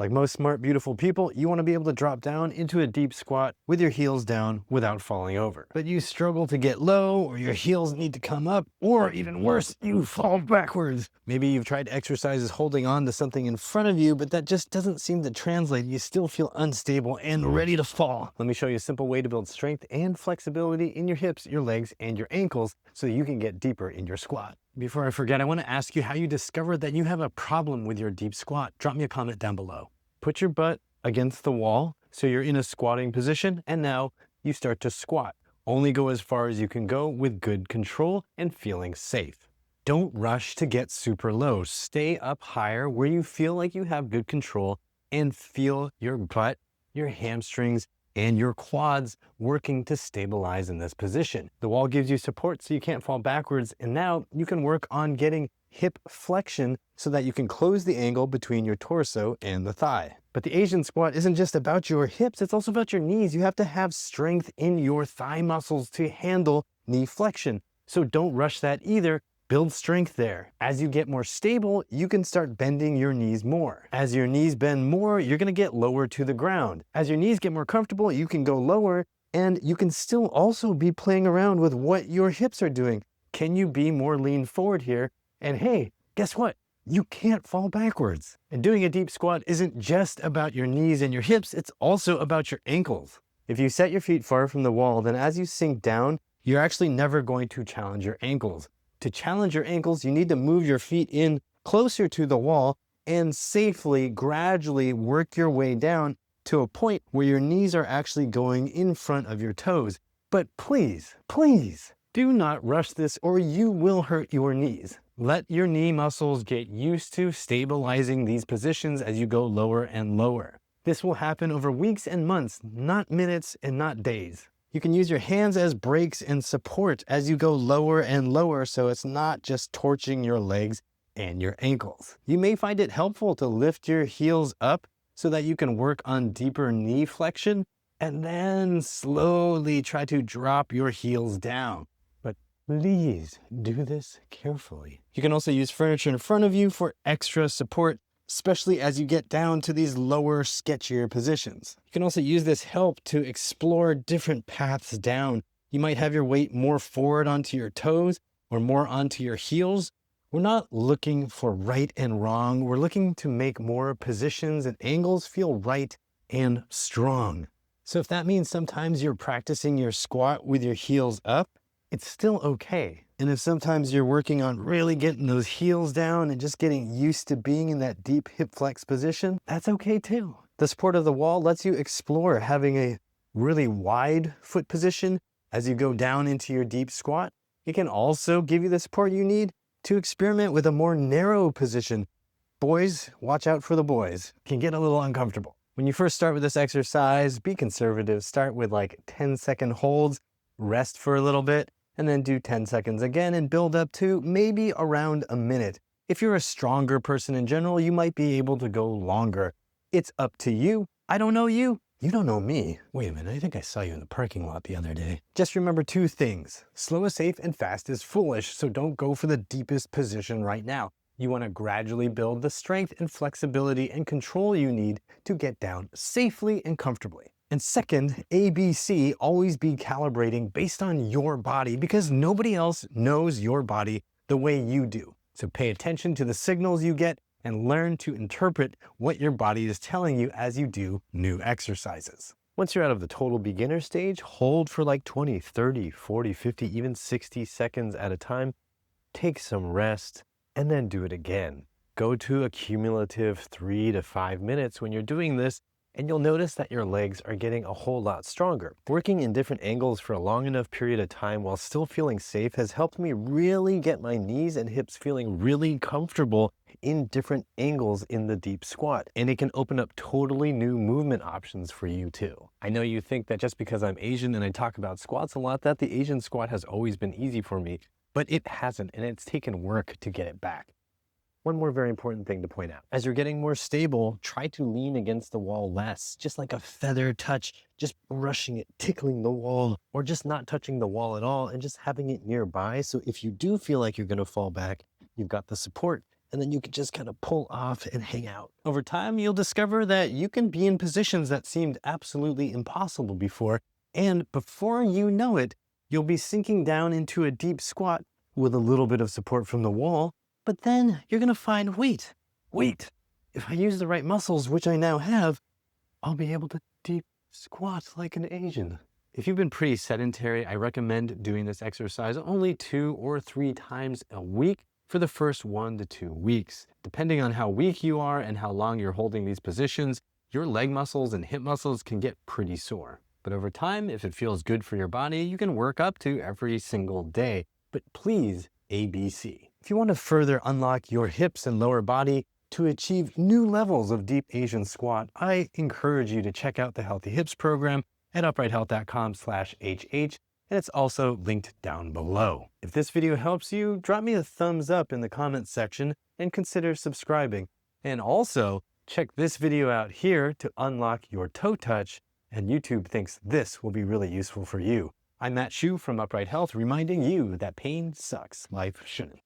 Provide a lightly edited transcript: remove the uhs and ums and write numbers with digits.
Like most smart, beautiful people, you want to be able to drop down into a deep squat with your heels down without falling over. But you struggle to get low, or your heels need to come up, or even worse, you fall backwards. Maybe you've tried exercises holding on to something in front of you, but that just doesn't seem to translate. You still feel unstable and ready to fall. Let me show you a simple way to build strength and flexibility in your hips, your legs, and your ankles so you can get deeper in your squat. Before I forget, I want to ask you how you discovered that you have a problem with your deep squat. Drop me a comment down below. Put your butt against the wall so you're in a squatting position, and now you start to squat. Only go as far as you can go with good control and feeling safe. Don't rush to get super low. Stay up higher where you feel like you have good control and feel your butt, your hamstrings, and your quads working to stabilize in this position. The wall gives you support so you can't fall backwards, and now you can work on getting hip flexion so that you can close the angle between your torso and the thigh. But the Asian squat isn't just about your hips, it's also about your knees. You have to have strength in your thigh muscles to handle knee flexion. So don't rush that either. Build strength there. As you get more stable, you can start bending your knees more. As your knees bend more, you're gonna get lower to the ground. As your knees get more comfortable, you can go lower, and you can still also be playing around with what your hips are doing. Can you be more lean forward here? And hey, guess what? You can't fall backwards. And doing a deep squat isn't just about your knees and your hips, it's also about your ankles. If you set your feet far from the wall, then as you sink down, you're actually never going to challenge your ankles. To challenge your ankles, you need to move your feet in closer to the wall and safely, gradually work your way down to a point where your knees are actually going in front of your toes. But please, please, do not rush this or you will hurt your knees. Let your knee muscles get used to stabilizing these positions as you go lower and lower. This will happen over weeks and months, not minutes and not days. You can use your hands as brakes and support as you go lower and lower, so it's not just torching your legs and your ankles. You may find it helpful to lift your heels up so that you can work on deeper knee flexion and then slowly try to drop your heels down. But please do this carefully. You can also use furniture in front of you for extra support, especially as you get down to these lower, sketchier positions. You can also use this help to explore different paths down. You might have your weight more forward onto your toes or more onto your heels. We're not looking for right and wrong. We're looking to make more positions and angles feel right and strong. So if that means sometimes you're practicing your squat with your heels up, it's still okay. And if sometimes you're working on really getting those heels down and just getting used to being in that deep hip flex position, that's okay too. The support of the wall lets you explore having a really wide foot position as you go down into your deep squat. It can also give you the support you need to experiment with a more narrow position. Boys, watch out for the boys. It can get a little uncomfortable. When you first start with this exercise, be conservative. Start with like 10-second holds, rest for a little bit, and then do 10 seconds again and build up to maybe around a minute. If you're a stronger person in general, you might be able to go longer. It's up to you. I don't know you. You don't know me. Wait a minute, I think I saw you in the parking lot the other day. Just remember two things. Slow is safe and fast is foolish, so don't go for the deepest position right now. You want to gradually build the strength and flexibility and control you need to get down safely and comfortably. And second, ABC, always be calibrating based on your body because nobody else knows your body the way you do. So pay attention to the signals you get and learn to interpret what your body is telling you as you do new exercises. Once you're out of the total beginner stage, hold for like 20, 30, 40, 50, even 60 seconds at a time. Take some rest and then do it again. Go to a cumulative 3 to 5 minutes when you're doing this, and you'll notice that your legs are getting a whole lot stronger. Working in different angles for a long enough period of time while still feeling safe has helped me really get my knees and hips feeling really comfortable in different angles in the deep squat. And it can open up totally new movement options for you too. I know you think that just because I'm Asian and I talk about squats a lot, that the Asian squat has always been easy for me, but it hasn't, and it's taken work to get it back. One more very important thing to point out. As you're getting more stable, try to lean against the wall less, just like a feather touch, just brushing it, tickling the wall, or just not touching the wall at all and just having it nearby. So if you do feel like you're gonna fall back, you've got the support and then you can just kind of pull off and hang out. Over time, you'll discover that you can be in positions that seemed absolutely impossible before, and before you know it, you'll be sinking down into a deep squat with a little bit of support from the wall, but then you're gonna find, wait, if I use the right muscles, which I now have, I'll be able to deep squat like an Asian. If you've been pretty sedentary, I recommend doing this exercise only 2 or 3 times a week for the first 1 to 2 weeks. Depending on how weak you are and how long you're holding these positions, your leg muscles and hip muscles can get pretty sore. But over time, if it feels good for your body, you can work up to every single day. But please, ABC. If you want to further unlock your hips and lower body to achieve new levels of deep Asian squat, I encourage you to check out the Healthy Hips program at uprighthealth.com/HH, and it's also linked down below. If this video helps you, drop me a thumbs up in the comments section and consider subscribing. And also, check this video out here to unlock your toe touch, and YouTube thinks this will be really useful for you. I'm Matt Hsu from Upright Health, reminding you that pain sucks, life shouldn't.